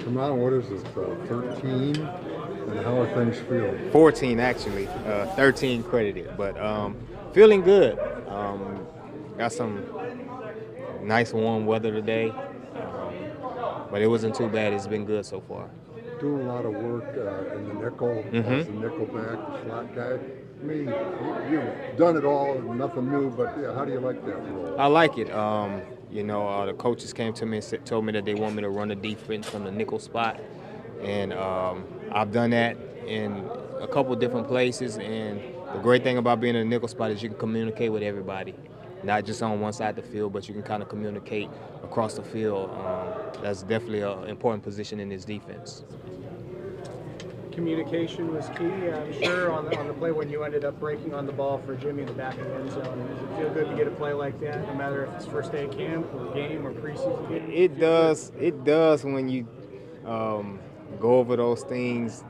Come on, what is this, 13? And how are things feeling? 14 actually, 13 credited, but feeling good. Got some nice warm weather today, but it wasn't too bad. It's been good so far. Doing a lot of work in the nickel, as the nickel back, the slot guy. I mean, you've done it all, nothing new, but yeah, how do you like that role? I like it. The coaches came to me and told me that they want me to run the defense from the nickel spot, and I've done that in a couple different places. And the great thing about being in a nickel spot is you can communicate with everybody, not just on one side of the field, but you can kind of communicate across the field. That's definitely an important position in this defense. Communication was key, I'm sure, on the play when you ended up breaking on the ball for Jimmy in the back of the end zone. Does it feel good to get a play like that, no matter if it's first day of camp or game or preseason game? It does. It does when you go over those things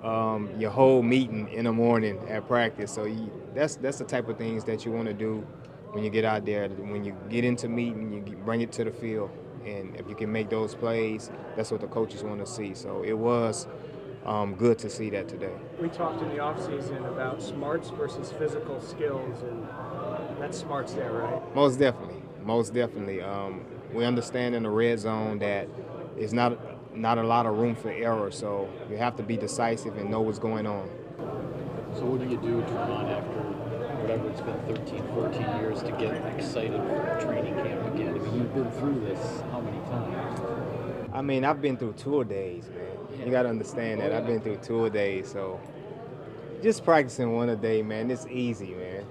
your whole meeting in the morning at practice. So that's the type of things that you want to do when you get out there. When you get into meeting, you bring it to the field, and if you can make those plays, that's what the coaches want to see. So it was good to see that today. We talked in the offseason about smarts versus physical skills, and that's smarts there, right? Most definitely. Most definitely. We understand in the red zone that it's not a lot of room for error, so you have to be decisive and know what's going on. So what do you do, Tramon, after whatever it's been, 13, 14 years, to get excited for training camp again? I mean, you've been through this how many times? I mean, I've been through tour days, man. You got to understand that. I've been through tour days, so just practicing one a day, man, it's easy, man.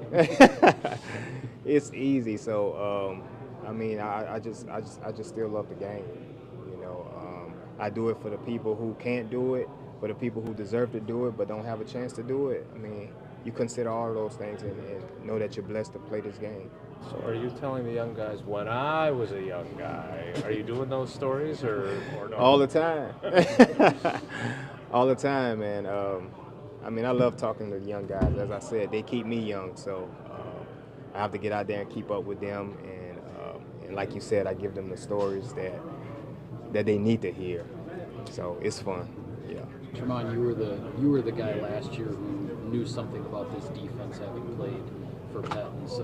It's easy. So, I just still love the game. I do it for the people who can't do it, for the people who deserve to do it but don't have a chance to do it. I mean, you consider all of those things and know that you're blessed to play this game. So are you telling the young guys, when I was a young guy, are you doing those stories or no? All the time. All the time, man. I love talking to the young guys. As I said, they keep me young, so I have to get out there and keep up with them. And like you said, I give them the stories that they need to hear. So it's fun. Yeah. Tramon, you were the guy last year who knew something about this defense, having played for Patton. So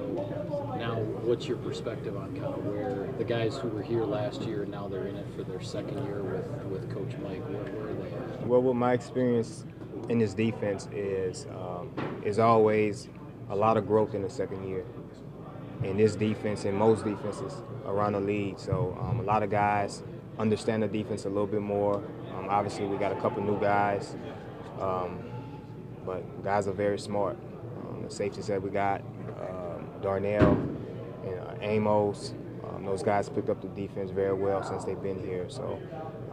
now, what's your perspective on kind of where the guys who were here last year, now they're in it for their second year with Coach Mike? Where are they at? Well, what my experience in this defense is always a lot of growth in the second year. In this defense and most defenses around the league. So a lot of guys understand the defense a little bit more. Obviously, we got a couple new guys, but guys are very smart. The safeties that we got, Darnell and Amos, those guys picked up the defense very well since they've been here. So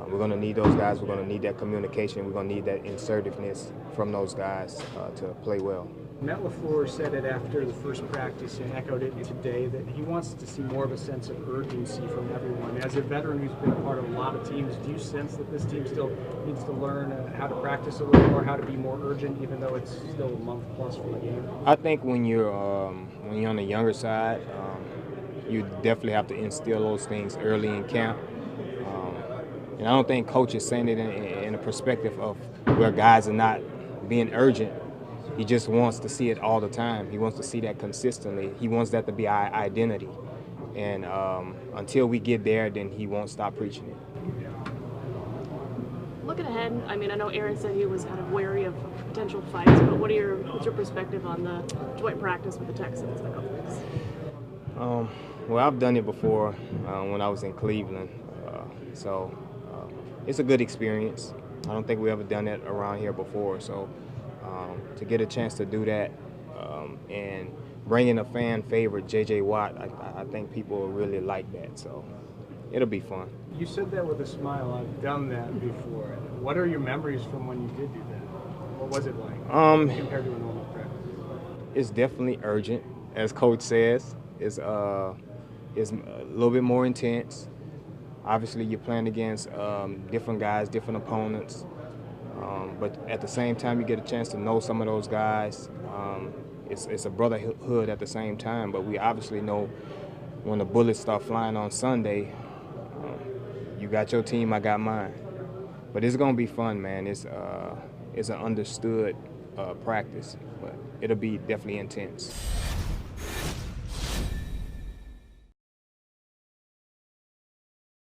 we're going to need those guys. We're going to need that communication. We're going to need that assertiveness from those guys to play well. Matt LaFleur said it after the first practice and echoed it today that he wants to see more of a sense of urgency from everyone. As a veteran who's been a part of a lot of teams, do you sense that this team still needs to learn how to practice a little more, how to be more urgent, even though it's still a month plus from the game? I think when you're on the younger side, you definitely have to instill those things early in camp. And I don't think coach is saying it in a perspective of where guys are not being urgent. He just wants to see it all the time. He wants to see that consistently. He wants that to be our identity. And until we get there, then he won't stop preaching it. Looking ahead, I mean, I know Aaron said he was kind of wary of potential fights, but what's your perspective on the joint practice with the Texans in a couple weeks? Well, I've done it before when I was in Cleveland. So it's a good experience. I don't think we ever done that around here before. So to get a chance to do that and bring in a fan favorite, J.J. Watt, I think people will really like that. So it'll be fun. You said that with a smile. I've done that before. What are your memories from when you did do that? What was it like compared to a normal practice? It's definitely urgent, as Coach says. It's a little bit more intense. Obviously, you're playing against different guys, different opponents. But at the same time, you get a chance to know some of those guys. It's a brotherhood at the same time, but we obviously know when the bullets start flying on Sunday, you got your team, I got mine. But it's gonna be fun, man. It's an understood practice, but it'll be definitely intense.